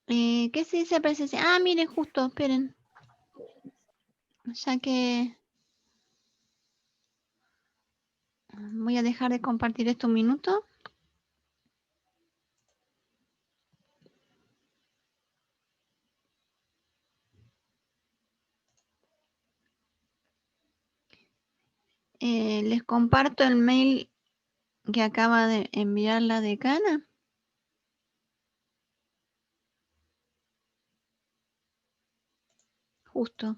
¿Qué se dice presencia? Ah, miren, justo, esperen. Ya que voy a dejar de compartir esto un minuto. Les comparto el mail que acaba de enviar la decana. Justo.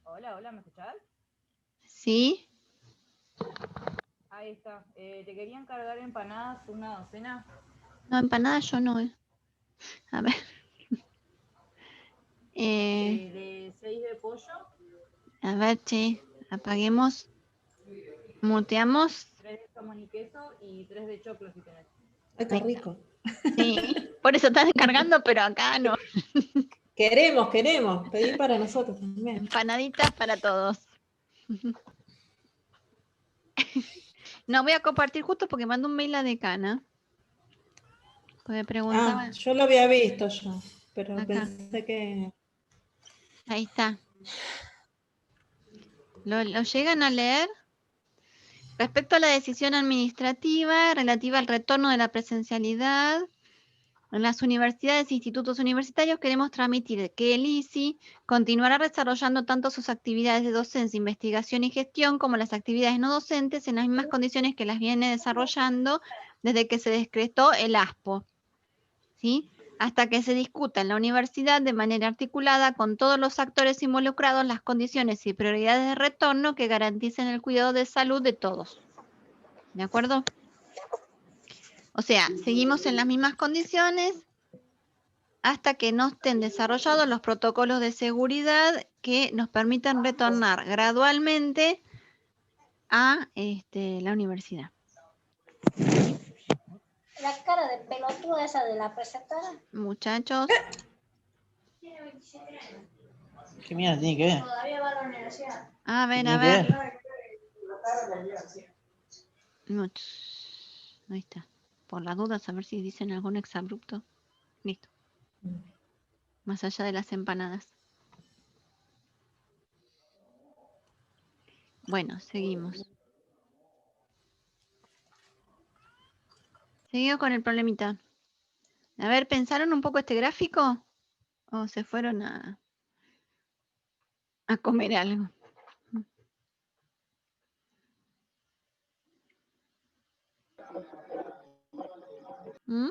Hola, hola, ¿me escuchás? ¿Sí? Ahí está. ¿Te querían cargar empanadas una docena? No, empanada yo no. A ver. De 6 de pollo. A ver, che. Apaguemos. Muteamos. 3 de jamón y queso y 3 de choclo si tenés. Ay, qué rico. Sí, por eso estás descargando, pero acá no. Queremos, pedir para nosotros también. Empanaditas para todos. No voy a compartir justo porque mando un mail a decana. Porque preguntaba. Yo lo había visto yo, pero Acá. pensé que... Ahí está. ¿Lo llegan a leer? Respecto a la decisión administrativa relativa al retorno de la presencialidad, en las universidades e institutos universitarios queremos transmitir que el ISI continuará desarrollando tanto sus actividades de docencia, investigación y gestión como las actividades no docentes en las mismas condiciones que las viene desarrollando desde que se decretó el ASPO, ¿sí? Hasta que se discuta en la universidad de manera articulada con todos los actores involucrados las condiciones y prioridades de retorno que garanticen el cuidado de salud de todos. ¿De acuerdo? O sea, seguimos en las mismas condiciones hasta que no estén desarrollados los protocolos de seguridad que nos permitan retornar gradualmente a la universidad. La cara de pelotuda esa de la presentadora. Muchachos. ¿Qué mierda tiene que ver? Todavía va a la universidad. A ver, ¿Tiene a que ver. ver? Ahí está. Por las dudas, a ver si dicen algún exabrupto. Listo. Más allá de las empanadas. Bueno, seguimos. Seguimos con el problemita. A ver, ¿pensaron un poco este gráfico? ¿O se fueron a comer algo? ¿Mm?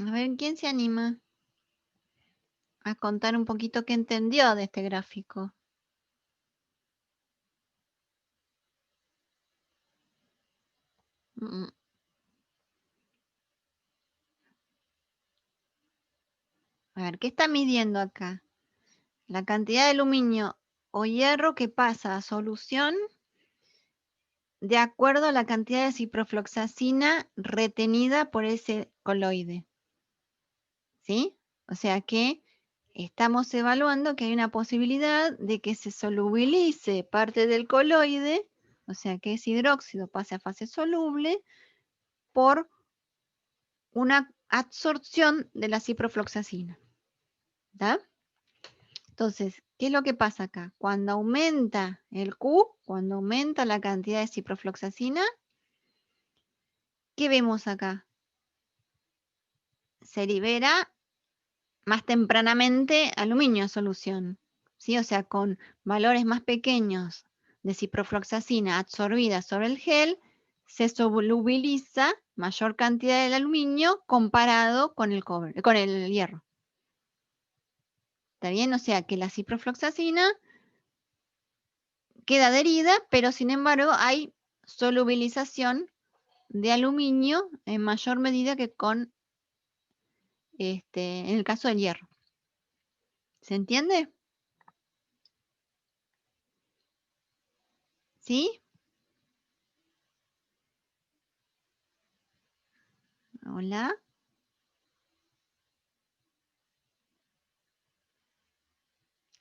A ver, ¿quién se anima a contar un poquito qué entendió de este gráfico? Mm. A ver, ¿qué está midiendo acá? La cantidad de aluminio o hierro que pasa a solución de acuerdo a la cantidad de ciprofloxacina retenida por ese coloide. ¿Sí? O sea que estamos evaluando que hay una posibilidad de que se solubilice parte del coloide, o sea que ese hidróxido pase a fase soluble por una absorción de la ciprofloxacina. ¿Está? Entonces, ¿qué es lo que pasa acá? Cuando aumenta el Q, cuando aumenta la cantidad de ciprofloxacina, ¿qué vemos acá? Se libera más tempranamente aluminio a solución, ¿sí? O sea, con valores más pequeños de ciprofloxacina absorbida sobre el gel, se solubiliza mayor cantidad del aluminio comparado con el cobre, con el hierro. ¿Está bien? O sea que la ciprofloxacina queda adherida, pero sin embargo hay solubilización de aluminio en mayor medida que con en el caso del hierro. ¿Se entiende? ¿Sí? Hola.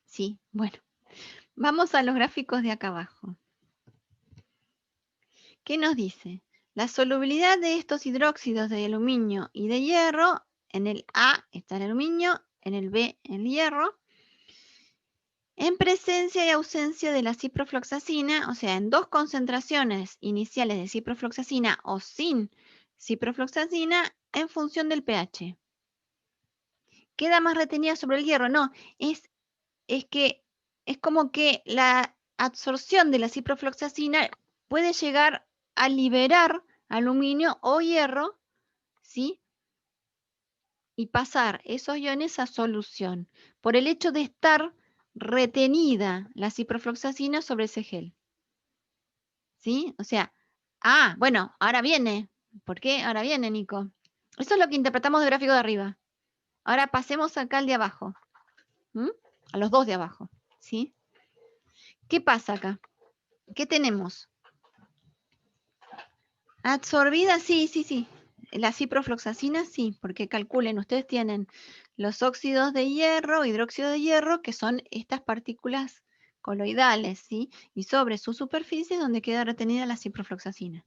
Sí, bueno. Vamos a los gráficos de acá abajo. ¿Qué nos dice? La solubilidad de estos hidróxidos de aluminio y de hierro, en el A está el aluminio, en el B el hierro, en presencia y ausencia de la ciprofloxacina, o sea, en dos concentraciones iniciales de ciprofloxacina o sin ciprofloxacina en función del pH. ¿Queda más retenida sobre el hierro? No, es que es como que la absorción de la ciprofloxacina puede llegar a liberar aluminio o hierro, ¿sí? Y pasar esos iones a solución, por el hecho de estar retenida la ciprofloxacina sobre ese gel. ¿Sí? O sea, bueno, ahora viene. ¿Por qué? Ahora viene, Nico. Eso es lo que interpretamos del gráfico de arriba. Ahora pasemos acá al de abajo. A los dos de abajo. ¿Sí? ¿Qué pasa acá? ¿Qué tenemos? Absorbida, sí. La ciprofloxacina, sí, porque calculen, ustedes tienen los óxidos de hierro, hidróxido de hierro, que son estas partículas coloidales, ¿sí? Y sobre su superficie es donde queda retenida la ciprofloxacina.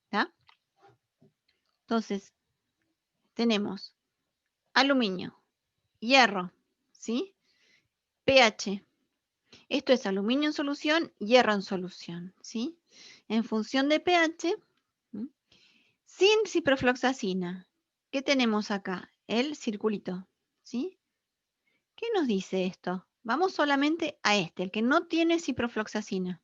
¿Está? Entonces, tenemos aluminio, hierro, ¿sí? pH. Esto es aluminio en solución, hierro en solución, ¿sí? En función de pH, sin ciprofloxacina. ¿Qué tenemos acá? El circulito, ¿sí? ¿Qué nos dice esto? Vamos solamente a este, el que no tiene ciprofloxacina.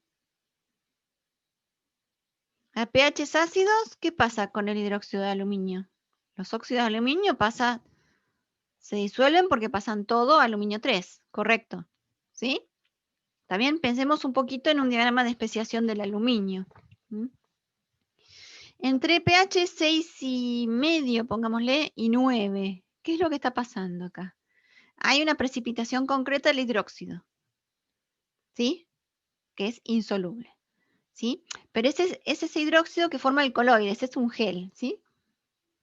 A pHs ácidos, ¿qué pasa con el hidróxido de aluminio? Los óxidos de aluminio se disuelven porque pasan todo a aluminio 3, correcto, ¿sí? También pensemos un poquito en un diagrama de especiación del aluminio. Entre pH 6,5, pongámosle, y 9, ¿qué es lo que está pasando acá? Hay una precipitación concreta del hidróxido, ¿sí? Que es insoluble, ¿sí? Pero ese es ese hidróxido que forma el coloide, ese es un gel, ¿sí?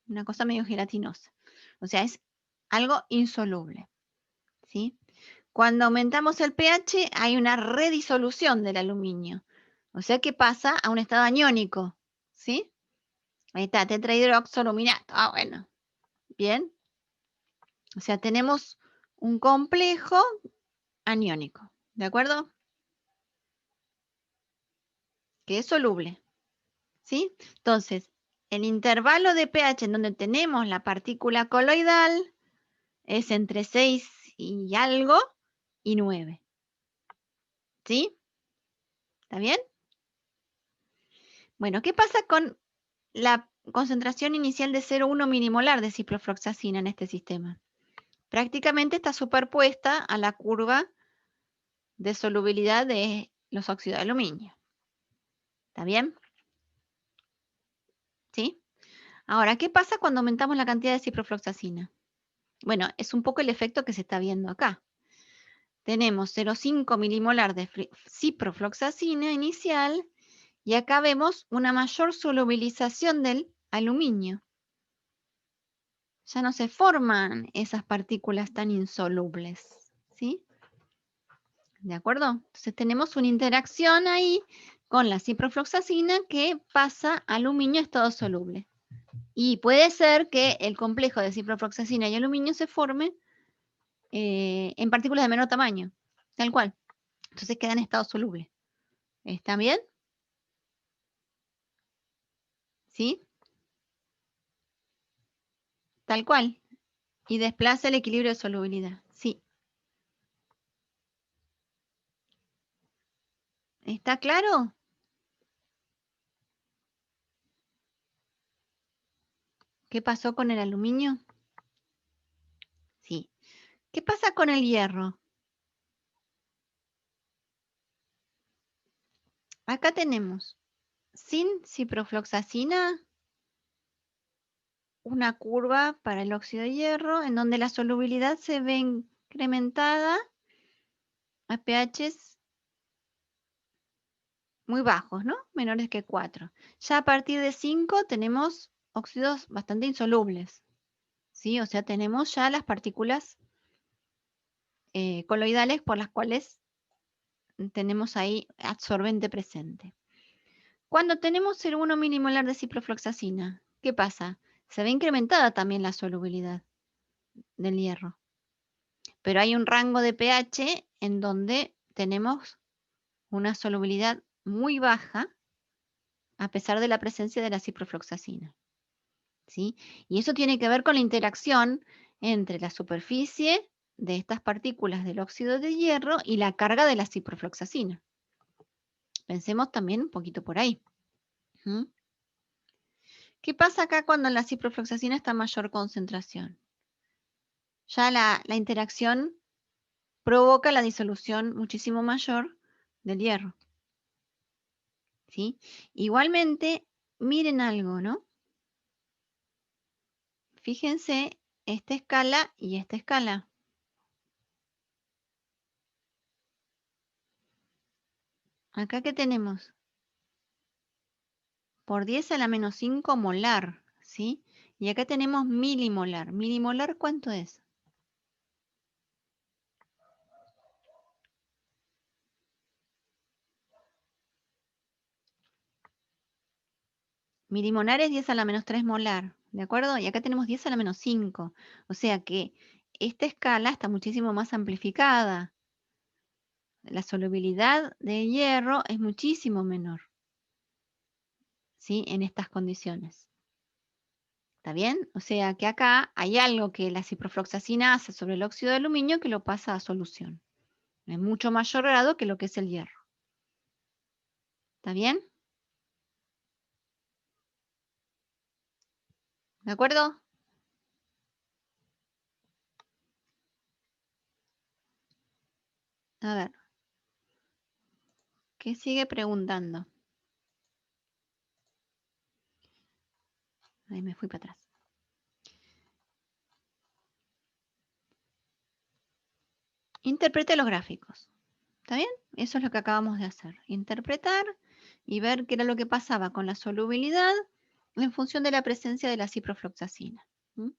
Una cosa medio gelatinosa. O sea, es algo insoluble, ¿sí? Cuando aumentamos el pH hay una redisolución del aluminio. O sea que pasa a un estado aniónico, ¿sí? Ahí está, tetrahidroxaluminato. Bueno, bien. O sea, tenemos un complejo aniónico, ¿de acuerdo? Que es soluble, ¿sí? Entonces, el intervalo de pH en donde tenemos la partícula coloidal es entre 6 y algo y 9. ¿Sí? ¿Está bien? Bueno, ¿qué pasa con la concentración inicial de 0,1 milimolar de ciprofloxacina en este sistema? Prácticamente está superpuesta a la curva de solubilidad de los óxidos de aluminio. ¿Está bien? ¿Sí? Ahora, ¿qué pasa cuando aumentamos la cantidad de ciprofloxacina? Bueno, es un poco el efecto que se está viendo acá. Tenemos 0,5 milimolar de ciprofloxacina inicial y acá vemos una mayor solubilización del aluminio. Ya no se forman esas partículas tan insolubles, ¿sí? ¿De acuerdo? Entonces tenemos una interacción ahí con la ciprofloxacina que pasa aluminio a estado soluble. Y puede ser que el complejo de ciprofloxacina y aluminio se forme en partículas de menor tamaño, tal cual. Entonces queda en estado soluble. ¿Está bien? ¿Sí? Tal cual. Y desplaza el equilibrio de solubilidad. Sí. ¿Está claro? ¿Qué pasó con el aluminio? Sí. ¿Qué pasa con el hierro? Acá tenemos sin ciprofloxacina una curva para el óxido de hierro en donde la solubilidad se ve incrementada a pHs muy bajos, ¿no? Menores que 4. Ya a partir de 5 tenemos óxidos bastante insolubles, ¿sí? O sea, tenemos ya las partículas coloidales por las cuales tenemos ahí adsorbente presente. Cuando tenemos el 1 milimolar de ciprofloxacina, ¿qué pasa? Se ve incrementada también la solubilidad del hierro. Pero hay un rango de pH en donde tenemos una solubilidad muy baja a pesar de la presencia de la ciprofloxacina, ¿sí? Y eso tiene que ver con la interacción entre la superficie de estas partículas del óxido de hierro y la carga de la ciprofloxacina. Pensemos también un poquito por ahí. ¿Mm? ¿Qué pasa acá cuando la ciprofloxacina está a mayor concentración? Ya la interacción provoca la disolución muchísimo mayor del hierro, ¿sí? Igualmente, miren algo, ¿no? Fíjense esta escala y esta escala. Acá, ¿qué tenemos? Por 10 a la menos 5 molar, ¿sí? Y acá tenemos milimolar. ¿Milimolar cuánto es? Milimolar es 10 a la menos 3 molar, ¿de acuerdo? Y acá tenemos 10 a la menos 5. O sea que esta escala está muchísimo más amplificada. La solubilidad de hierro es muchísimo menor, ¿sí? En estas condiciones. ¿Está bien? O sea que acá hay algo que la ciprofloxacina hace sobre el óxido de aluminio que lo pasa a solución. En mucho mayor grado que lo que es el hierro. ¿Está bien? ¿De acuerdo? A ver. ¿Qué sigue preguntando? Ahí me fui para atrás. Interprete los gráficos. ¿Está bien? Eso es lo que acabamos de hacer. Interpretar y ver qué era lo que pasaba con la solubilidad en función de la presencia de la ciprofloxacina. ¿Mm?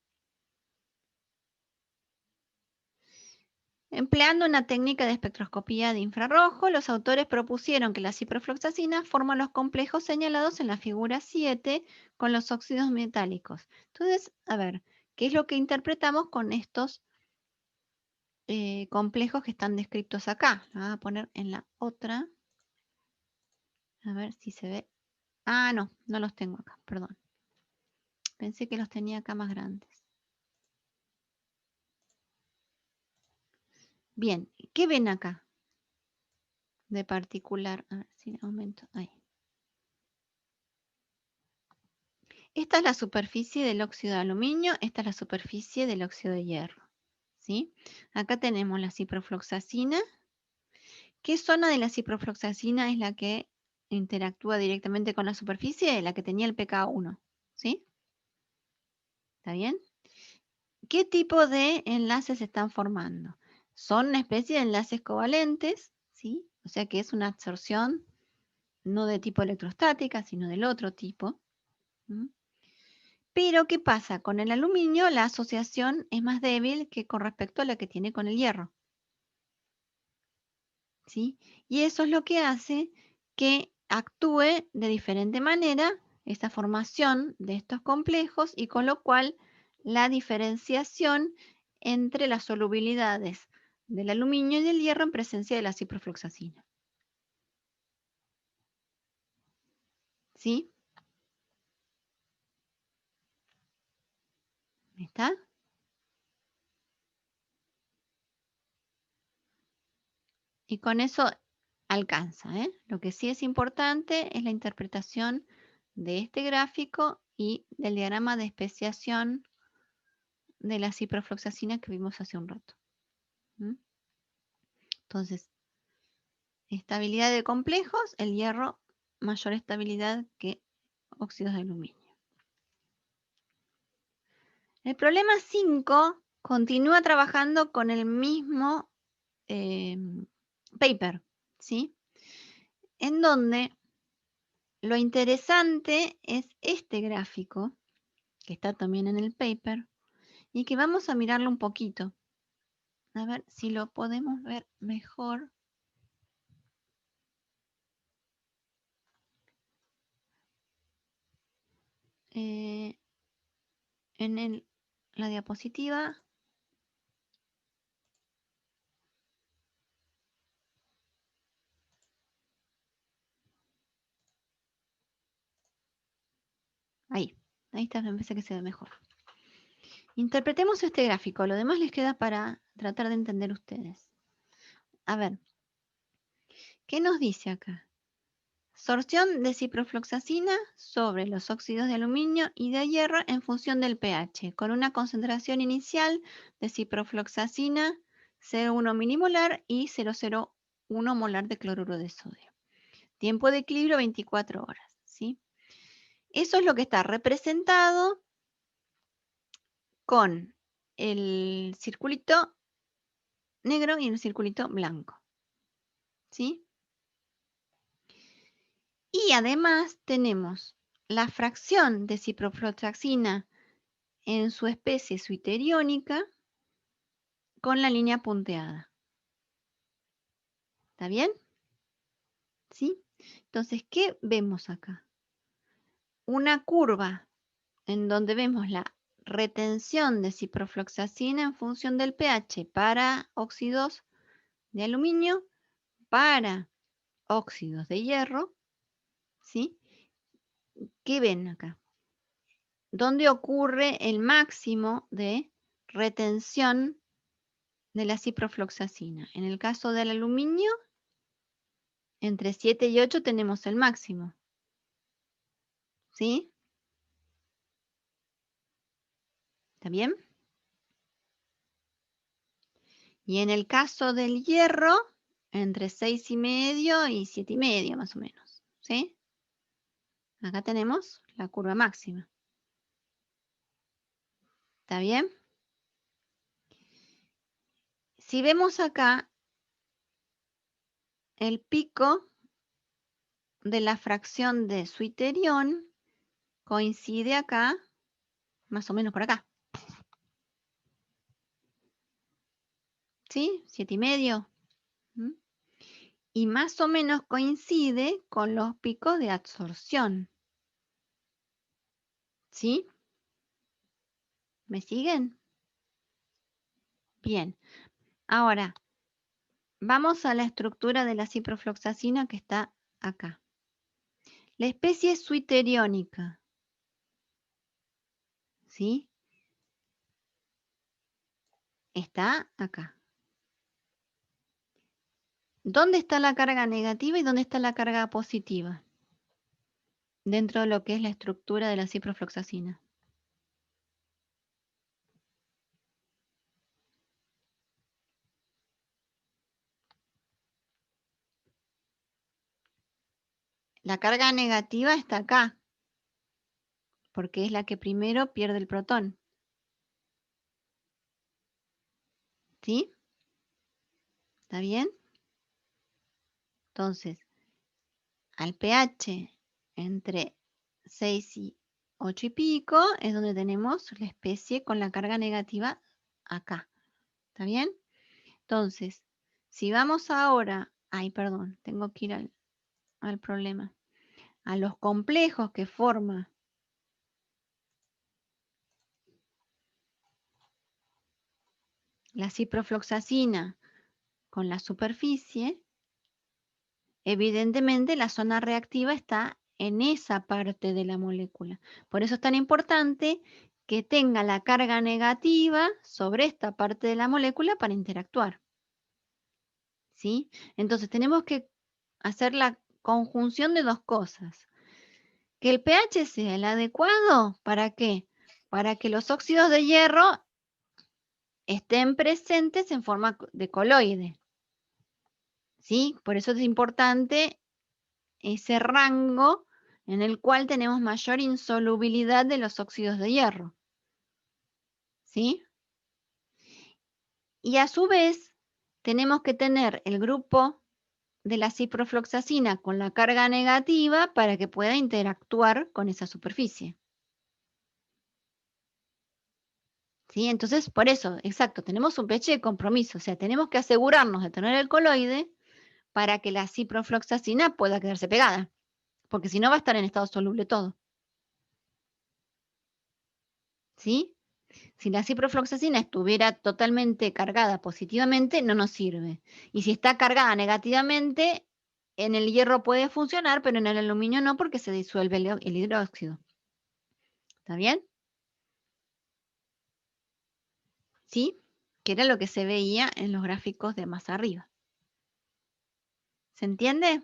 Empleando una técnica de espectroscopía de infrarrojo, los autores propusieron que la ciprofloxacina forma los complejos señalados en la figura 7 con los óxidos metálicos. Entonces, a ver, ¿qué es lo que interpretamos con estos complejos que están descritos acá? La voy a poner en la otra. A ver si se ve. Ah, no, no los tengo acá, perdón. Pensé que los tenía acá más grandes. Bien, ¿qué ven acá? De particular. A ver si aumento. Ahí. Esta es la superficie del óxido de aluminio, esta es la superficie del óxido de hierro. ¿Sí? Acá tenemos la ciprofloxacina. ¿Qué zona de la ciprofloxacina es la que interactúa directamente con la superficie? La que tenía el pK1. ¿Sí? ¿Está bien? ¿Qué tipo de enlaces se están formando? Son una especie de enlaces covalentes, ¿sí? O sea que es una absorción no de tipo electrostática, sino del otro tipo. ¿Mm? Pero, ¿qué pasa? Con el aluminio la asociación es más débil que con respecto a la que tiene con el hierro. ¿Sí? Y eso es lo que hace que actúe de diferente manera esta formación de estos complejos y con lo cual la diferenciación entre las solubilidades del aluminio y del hierro en presencia de la ciprofloxacina. ¿Sí? ¿Está? Y con eso alcanza, ¿eh? Lo que sí es importante es la interpretación de este gráfico y del diagrama de especiación de la ciprofloxacina que vimos hace un rato. ¿Mm? Entonces, estabilidad de complejos, el hierro mayor estabilidad que óxidos de aluminio. El problema 5 continúa trabajando con el mismo paper, ¿sí? En donde lo interesante es este gráfico, que está también en el paper, y que vamos a mirarlo un poquito. A ver si lo podemos ver mejor. en la diapositiva. Ahí está, me parece que se ve mejor. Interpretemos este gráfico, lo demás les queda para tratar de entender ustedes. A ver, ¿qué nos dice acá? Sorción de ciprofloxacina sobre los óxidos de aluminio y de hierro en función del pH, con una concentración inicial de ciprofloxacina 0,1 milimolar y 0,01 molar de cloruro de sodio. Tiempo de equilibrio 24 horas, ¿sí? Eso es lo que está representado con el circulito negro y el circulito blanco, ¿sí? Y además tenemos la fracción de ciprofloxacina en su especie zwitteriónica con la línea punteada. ¿Está bien? ¿Sí? Entonces, ¿qué vemos acá? Una curva en donde vemos la retención de ciprofloxacina en función del pH para óxidos de aluminio, para óxidos de hierro, ¿sí? ¿Qué ven acá? ¿Dónde ocurre el máximo de retención de la ciprofloxacina? En el caso del aluminio, entre 7 y 8 tenemos el máximo. ¿Sí? ¿Está bien? Y en el caso del hierro, entre 6,5 y 7,5 más o menos. ¿Sí? Acá tenemos la curva máxima. ¿Está bien? Si vemos acá el pico de la fracción de zwitterión, coincide acá, más o menos por acá. ¿Sí? 7,5. ¿Mm? Y más o menos coincide con los picos de absorción. ¿Sí? ¿Me siguen? Bien. Ahora, vamos a la estructura de la ciprofloxacina que está acá. La especie zwitteriónica. ¿Sí? Está acá. ¿Dónde está la carga negativa y dónde está la carga positiva? Dentro de lo que es la estructura de la ciprofloxacina. La carga negativa está acá, porque es la que primero pierde el protón. ¿Sí? ¿Está bien? Entonces, al pH entre 6 y 8 y pico es donde tenemos la especie con la carga negativa acá. ¿Está bien? Entonces, si vamos ahora, perdón, tengo que ir al problema. A los complejos que forma la ciprofloxacina con la superficie, evidentemente la zona reactiva está en esa parte de la molécula. Por eso es tan importante que tenga la carga negativa sobre esta parte de la molécula para interactuar. ¿Sí? Entonces tenemos que hacer la conjunción de dos cosas. Que el pH sea el adecuado, ¿para qué? Para que los óxidos de hierro estén presentes en forma de coloide. ¿Sí? Por eso es importante ese rango en el cual tenemos mayor insolubilidad de los óxidos de hierro. ¿Sí? Y a su vez, tenemos que tener el grupo de la ciprofloxacina con la carga negativa para que pueda interactuar con esa superficie. ¿Sí? Entonces, por eso, exacto, tenemos un pH de compromiso, o sea, tenemos que asegurarnos de tener el coloide para que la ciprofloxacina pueda quedarse pegada, porque si no va a estar en estado soluble todo. ¿sí? Si la ciprofloxacina estuviera totalmente cargada positivamente, no nos sirve. Y si está cargada negativamente, en el hierro puede funcionar, pero en el aluminio no, porque se disuelve el hidróxido. ¿Está bien? ¿Sí? Que era lo que se veía en los gráficos de más arriba. ¿Se entiende?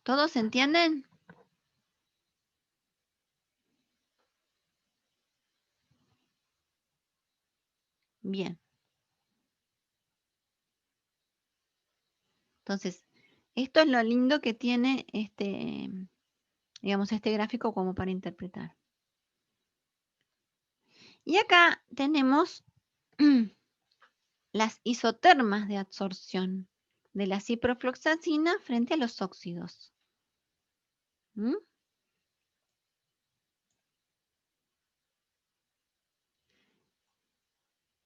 ¿Todos se entienden? Bien. Entonces, esto es lo lindo que tiene digamos, este gráfico como para interpretar. Y acá tenemos las isotermas de absorción de la ciprofloxacina frente a los óxidos. ¿Mm?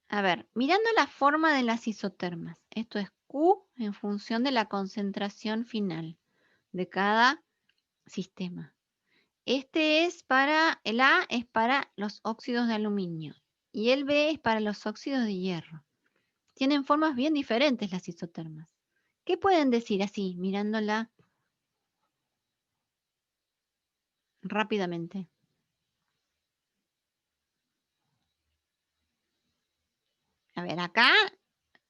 A ver, mirando la forma de las isotermas, esto es Q en función de la concentración final de cada sistema. El A es para los óxidos de aluminio y el B es para los óxidos de hierro. Tienen formas bien diferentes las isotermas. ¿Qué pueden decir así, mirándola rápidamente? A ver, acá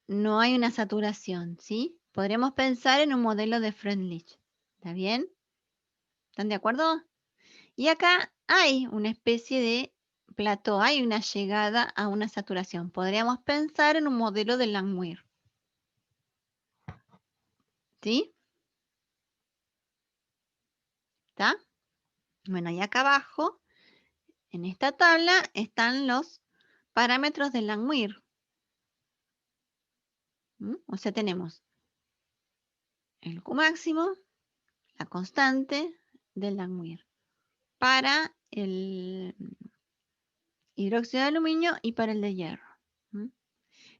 no hay una saturación, ¿sí? Podríamos pensar en un modelo de Freundlich. ¿Está bien? ¿Están de acuerdo? Y acá hay una especie de plató, hay una llegada a una saturación. Podríamos pensar en un modelo de Langmuir. ¿Sí? ¿Está? Bueno, y acá abajo, en esta tabla, están los parámetros de Langmuir. O sea, tenemos el Q máximo, la constante del Langmuir, para el hidróxido de aluminio y para el de hierro.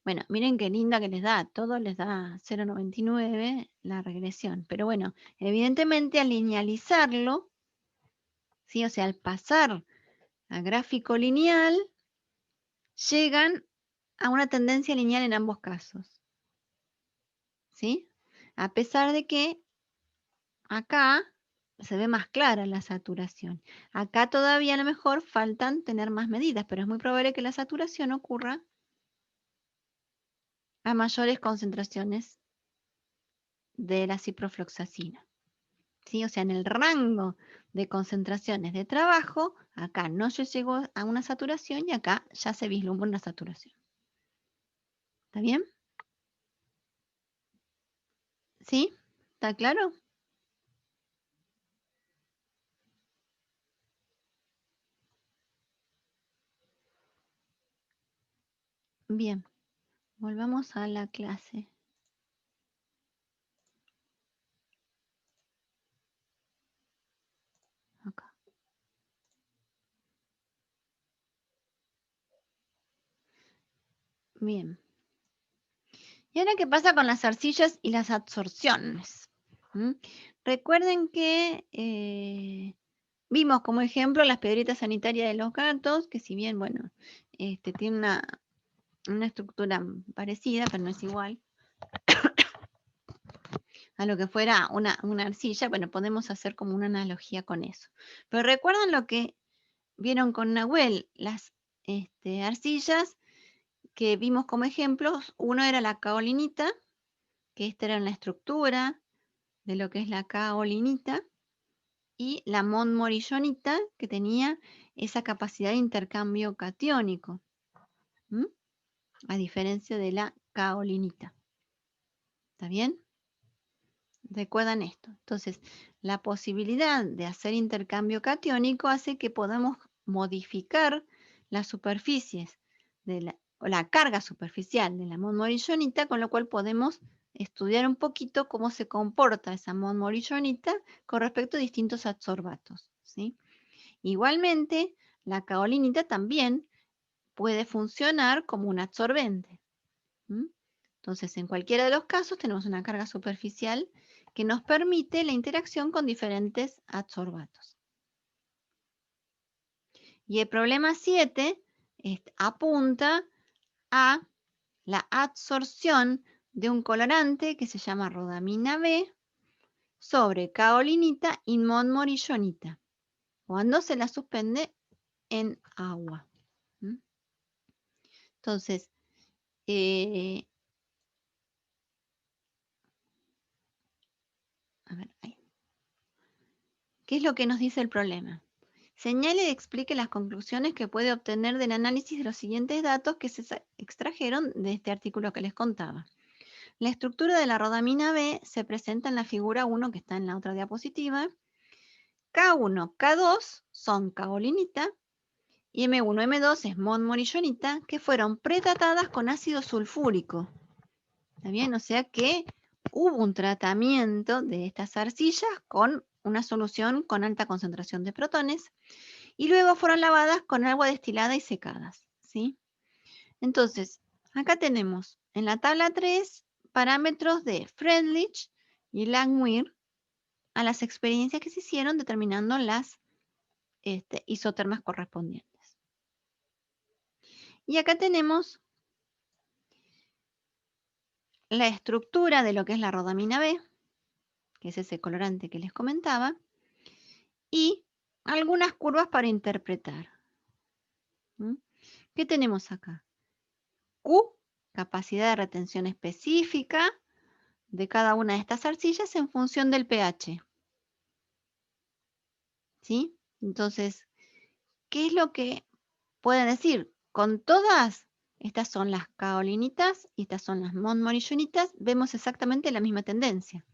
Bueno, miren qué linda que les da, a todos les da 0,99 la regresión. Pero bueno, evidentemente al linealizarlo, ¿sí? O sea, al pasar a gráfico lineal, llegan a una tendencia lineal en ambos casos. ¿Sí? A pesar de que acá se ve más clara la saturación. Acá todavía a lo mejor faltan tener más medidas, pero es muy probable que la saturación ocurra a mayores concentraciones de la ciprofloxacina. ¿Sí? O sea, en el rango de concentraciones de trabajo, acá no se llegó a una saturación y acá ya se vislumbra una saturación. ¿Está bien? ¿Sí? ¿Está claro? Bien, volvamos a la clase. Acá. Bien. ¿Y ahora qué pasa con las arcillas y las absorciones? Recuerden que vimos como ejemplo las piedritas sanitarias de los gatos, que si bien, bueno, tiene una estructura parecida, pero no es igual a lo que fuera una arcilla, bueno, podemos hacer como una analogía con eso. Pero recuerdan lo que vieron con Nahuel, las arcillas que vimos como ejemplos. Uno era la kaolinita, que esta era la estructura de lo que es la kaolinita, y la montmorillonita, que tenía esa capacidad de intercambio catiónico, a diferencia de la kaolinita. ¿Está bien? Recuerdan esto. Entonces, la posibilidad de hacer intercambio catiónico hace que podamos modificar las superficies o la carga superficial de la montmorillonita, con lo cual podemos estudiar un poquito cómo se comporta esa montmorillonita con respecto a distintos adsorbatos, ¿sí? Igualmente, la kaolinita también puede funcionar como un adsorbente. Entonces, en cualquiera de los casos tenemos una carga superficial que nos permite la interacción con diferentes adsorbatos. Y el problema 7 apunta a la adsorción de un colorante que se llama rodamina B sobre kaolinita y montmorillonita cuando se la suspende en agua. ¿Mm? Entonces, a ver, ahí. ¿Qué es lo que nos dice el problema? Señale y explique las conclusiones que puede obtener del análisis de los siguientes datos que se extrajeron de este artículo que les contaba. La estructura de la rodamina B se presenta en la figura 1 que está en la otra diapositiva. K1, K2 son kaolinita y M1, M2 es montmorillonita, que fueron pretratadas con ácido sulfúrico. ¿Está bien? O sea que hubo un tratamiento de estas arcillas con una solución con alta concentración de protones y luego fueron lavadas con agua destilada y secadas, ¿sí? Entonces, acá tenemos en la tabla 3 parámetros de Freundlich y Langmuir a las experiencias que se hicieron determinando las isotermas correspondientes. Y acá tenemos la estructura de lo que es la rodamina B, que es ese colorante que les comentaba, y algunas curvas para interpretar. ¿Mm? ¿Qué tenemos acá? Q, capacidad de retención específica de cada una de estas arcillas en función del pH. ¿Sí? Entonces, ¿qué es lo que pueden decir? Con todas, estas son las kaolinitas y estas son las montmorillonitas, vemos exactamente la misma tendencia.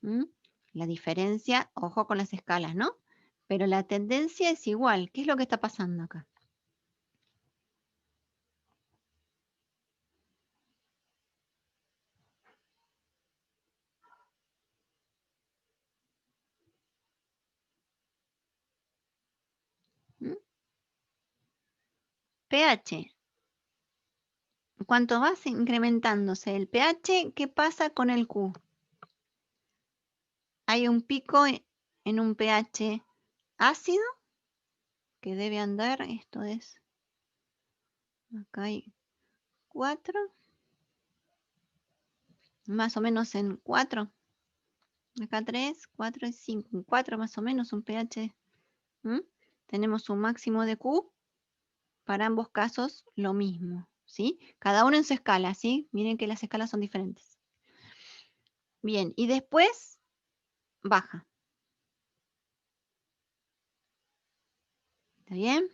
¿Mm? La diferencia, ojo con las escalas, ¿no? Pero la tendencia es igual. ¿Qué es lo que está pasando acá? ¿Mm? pH. Cuanto va incrementándose el pH, ¿qué pasa con el Q? Hay un pico en un pH ácido que debe andar, esto es, acá hay 4, más o menos en 4, acá 3, 4 y 5, 4 más o menos un pH. ¿Mm? Tenemos un máximo de Q, para ambos casos lo mismo, ¿sí? Cada uno en su escala, ¿sí? Miren que las escalas son diferentes. Bien, y después baja. ¿Está bien?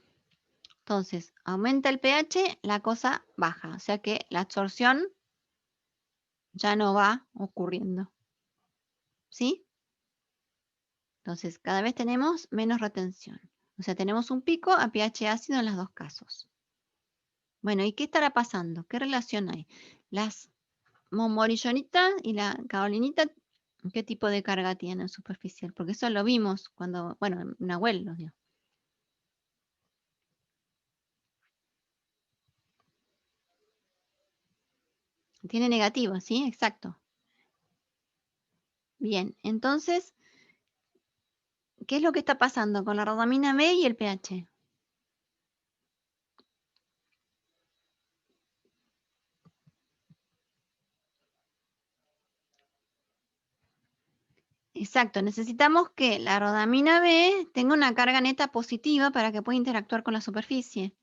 Entonces, aumenta el pH, la cosa baja. O sea que la absorción ya no va ocurriendo. ¿Sí? Entonces, cada vez tenemos menos retención. O sea, tenemos un pico a pH ácido en los dos casos. Bueno, ¿y qué estará pasando? ¿Qué relación hay? Las montmorillonitas y la kaolinita, ¿qué tipo de carga tienen superficial? Porque eso lo vimos cuando, bueno, en Nahuel lo dio. Tiene negativo, ¿sí? Exacto. Bien, entonces, ¿qué es lo que está pasando con la rodamina B y el pH? Exacto, necesitamos que la rodamina B tenga una carga neta positiva para que pueda interactuar con la superficie.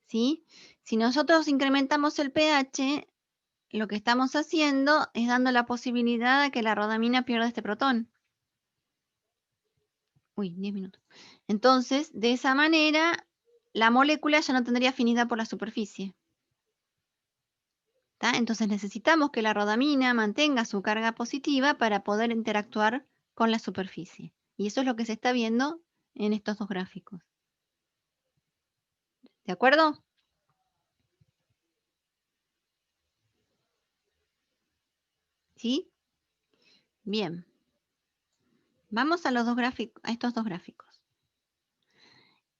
¿Sí? Si nosotros incrementamos el pH, lo que estamos haciendo es dando la posibilidad de que la rodamina pierda este protón. Uy, 10 minutos. Entonces, de esa manera, la molécula ya no tendría afinidad por la superficie. ¿Tá? Entonces necesitamos que la rodamina mantenga su carga positiva para poder interactuar con la superficie. Y eso es lo que se está viendo en estos dos gráficos. ¿De acuerdo? ¿Sí? Bien. Vamos a los dos gráficos, a estos dos gráficos.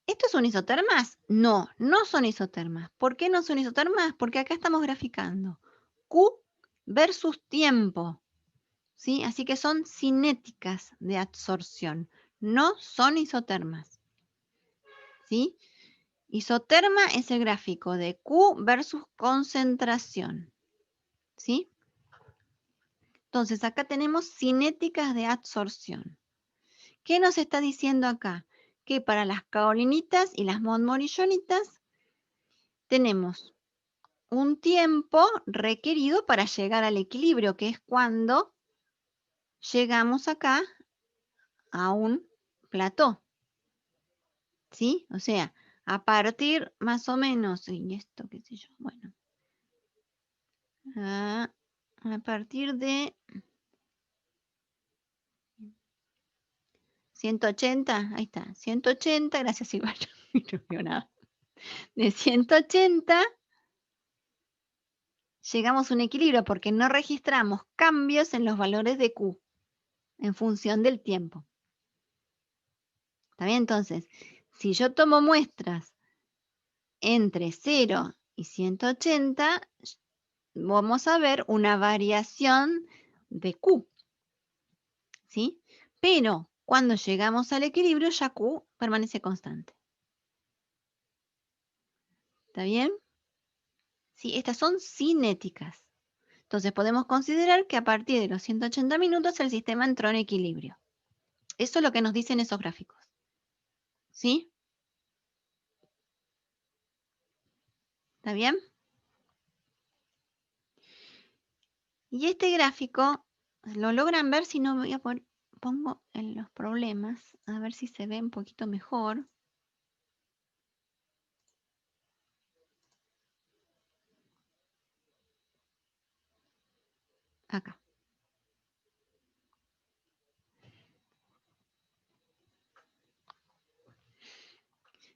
¿Estos son isotermas? No, no son isotermas. ¿Por qué no son isotermas? Porque acá estamos graficando Q versus tiempo. ¿sí? Así que son cinéticas de absorción, no son isotermas, ¿sí? Isoterma es el gráfico de Q versus concentración, ¿sí? Entonces, acá tenemos cinéticas de absorción. ¿Qué nos está diciendo acá? Que para las kaolinitas y las montmorillonitas tenemos un tiempo requerido para llegar al equilibrio, que es cuando llegamos acá a un plató, ¿sí? O sea, a partir más o menos, y esto qué sé yo, bueno, a partir de 180, ahí está, 180, gracias Iván, no veo nada. De 180 llegamos a un equilibrio porque no registramos cambios en los valores de Q en función del tiempo. ¿Está bien? Entonces, si yo tomo muestras entre 0 y 180, vamos a ver una variación de Q, ¿sí? Pero cuando llegamos al equilibrio, ya Q permanece constante. ¿Está bien? Sí, estas son cinéticas. Entonces podemos considerar que a partir de los 180 minutos el sistema entró en equilibrio. Eso es lo que nos dicen esos gráficos. ¿Sí? ¿Está bien? Y este gráfico, ¿lo logran ver? Si no, voy a poner, pongo en los problemas, a ver si se ve un poquito mejor. Acá.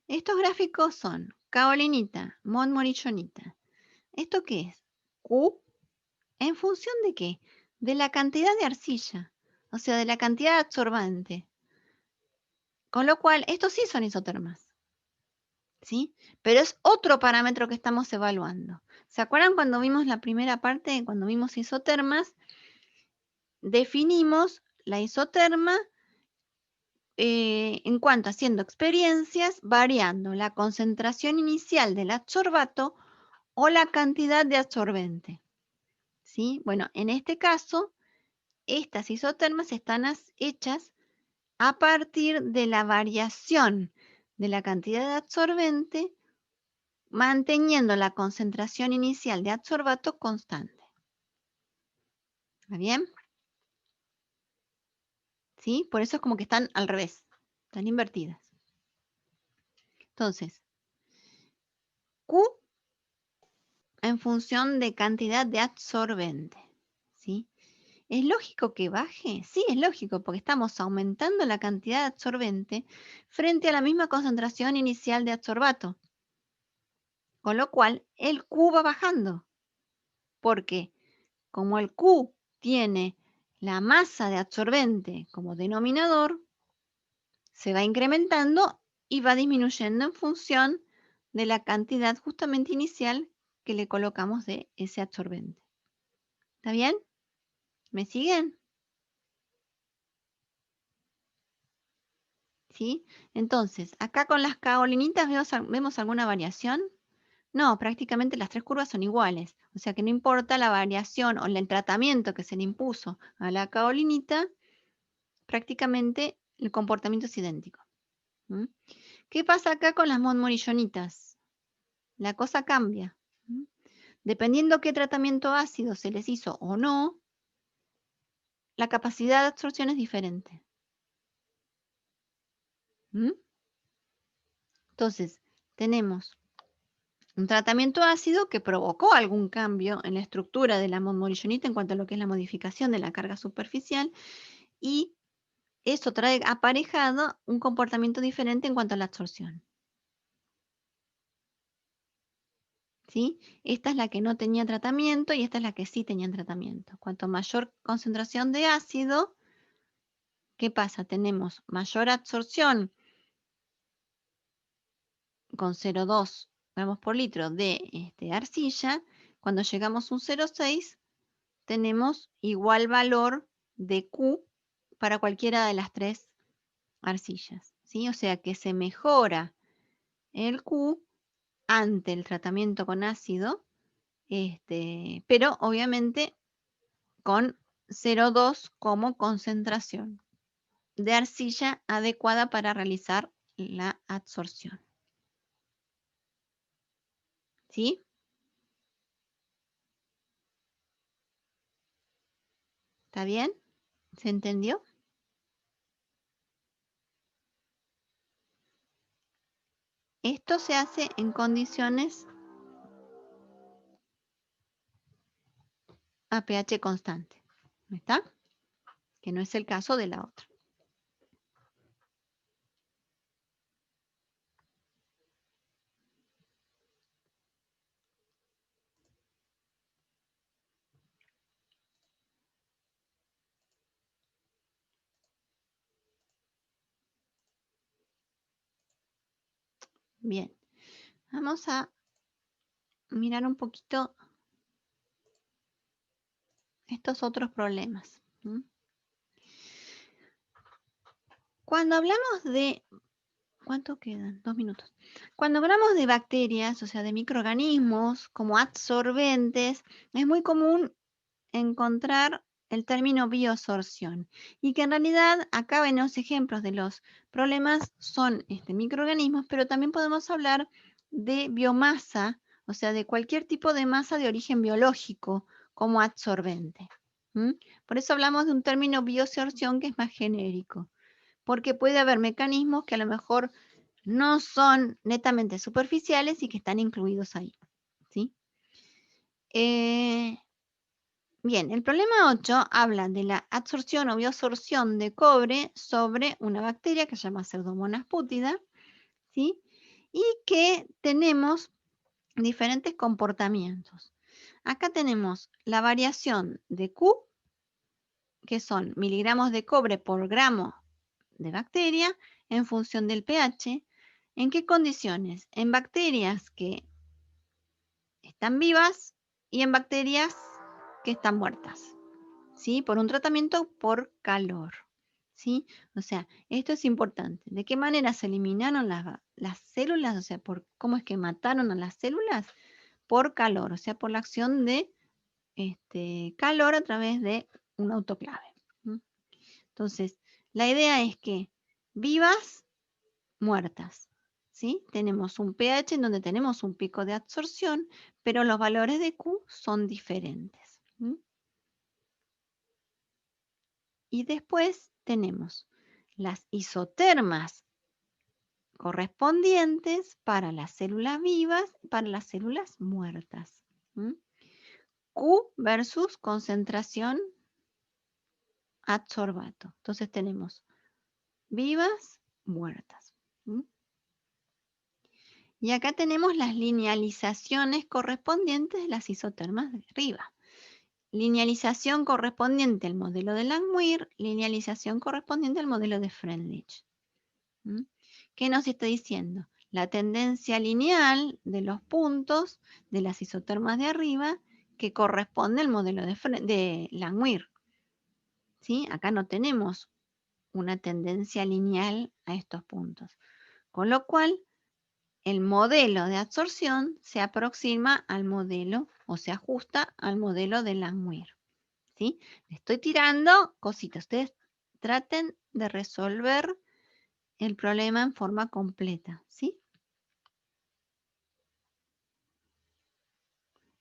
Estos gráficos son kaolinita, montmorillonita. ¿Esto qué es? Q, ¿en función de qué? De la cantidad de arcilla, o sea, de la cantidad de absorbente. Con lo cual, estos sí son isotermas, ¿sí? Pero es otro parámetro que estamos evaluando. ¿Se acuerdan cuando vimos la primera parte, cuando vimos isotermas? Definimos la isoterma en cuanto haciendo experiencias, variando la concentración inicial del adsorbato o la cantidad de absorbente, ¿sí? Bueno, en este caso, estas isotermas están hechas a partir de la variación de la cantidad de absorbente, manteniendo la concentración inicial de adsorbato constante. ¿Está bien? ¿Sí? Por eso es como que están al revés, están invertidas. Entonces, Q en función de cantidad de absorbente, ¿sí? ¿Es lógico que baje? Sí, es lógico, porque estamos aumentando la cantidad de absorbente frente a la misma concentración inicial de adsorbato. Con lo cual, el Q va bajando, porque como el Q tiene la masa de absorbente como denominador, se va incrementando y va disminuyendo en función de la cantidad justamente inicial que le colocamos de ese absorbente. ¿Está bien? ¿Me siguen? ¿Sí? Entonces, acá con las kaolinitas ¿vemos alguna variación? No, prácticamente las tres curvas son iguales. O sea que no importa la variación o el tratamiento que se le impuso a la kaolinita, prácticamente el comportamiento es idéntico. ¿Mm? ¿Qué pasa acá con las montmorillonitas? La cosa cambia. ¿Mm? Dependiendo qué tratamiento ácido se les hizo o no, la capacidad de absorción es diferente. ¿Mm? Entonces, tenemos un tratamiento ácido que provocó algún cambio en la estructura de la montmorillonita en cuanto a lo que es la modificación de la carga superficial, y eso trae aparejado un comportamiento diferente en cuanto a la absorción. ¿Sí? Esta es la que no tenía tratamiento y esta es la que sí tenía tratamiento. Cuanto mayor concentración de ácido, ¿qué pasa? Tenemos mayor absorción con 0,2 gramos por litro de arcilla. Cuando llegamos a un 0,6, tenemos igual valor de Q para cualquiera de las 3 arcillas, ¿sí? O sea que se mejora el Q ante el tratamiento con ácido, pero obviamente con 0,2 como concentración de arcilla adecuada para realizar la adsorción. ¿Sí? ¿Está bien? ¿Se entendió? Esto se hace en condiciones a pH constante. ¿Está? Que no es el caso de la otra. Bien. Vamos a mirar un poquito estos otros problemas. Cuando hablamos de... ¿Cuánto quedan? 2 minutos. Cuando hablamos de bacterias, o sea, de microorganismos como adsorbentes, es muy común encontrar el término bioabsorción y que en realidad acá en los ejemplos de los problemas son microorganismos, pero también podemos hablar de biomasa, o sea, de cualquier tipo de masa de origen biológico como adsorbente. Por eso hablamos de un término bioabsorción que es más genérico, porque puede haber mecanismos que a lo mejor no son netamente superficiales y que están incluidos ahí. ¿Sí? Bien, el problema 8 habla de la adsorción o bioabsorción de cobre sobre una bacteria que se llama Pseudomonas pútida, ¿sí? Y que tenemos diferentes comportamientos. Acá tenemos la variación de Q, que son miligramos de cobre por gramo de bacteria en función del pH. ¿En qué condiciones? En bacterias que están vivas y en bacterias que están muertas. ¿Sí? Por un tratamiento por calor, ¿sí? O sea, esto es importante. ¿De qué manera se eliminaron las células? O sea, ¿cómo es que mataron a las células? Por calor, o sea, por la acción de calor a través de un autoclave. Entonces, la idea es que vivas, muertas, ¿sí? Tenemos un pH en donde tenemos un pico de absorción, pero los valores de Q son diferentes. Y después tenemos las isotermas correspondientes para las células vivas y para las células muertas. Q versus concentración adsorbato. Entonces tenemos vivas, muertas. Y acá tenemos las linealizaciones correspondientes de las isotermas de arriba. Linealización correspondiente al modelo de Langmuir, linealización correspondiente al modelo de Freundlich. ¿Qué nos está diciendo? La tendencia lineal de los puntos de las isotermas de arriba que corresponde al modelo de Langmuir. ¿Sí? Acá no tenemos una tendencia lineal a estos puntos. Con lo cual, el modelo de absorción se aproxima al modelo o se ajusta al modelo de Langmuir. ¿Sí? Le estoy tirando cositas. Ustedes traten de resolver el problema en forma completa, ¿sí?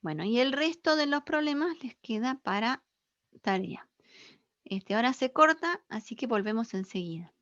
Bueno, y el resto de los problemas les queda para tarea. Ahora se corta, así que volvemos enseguida.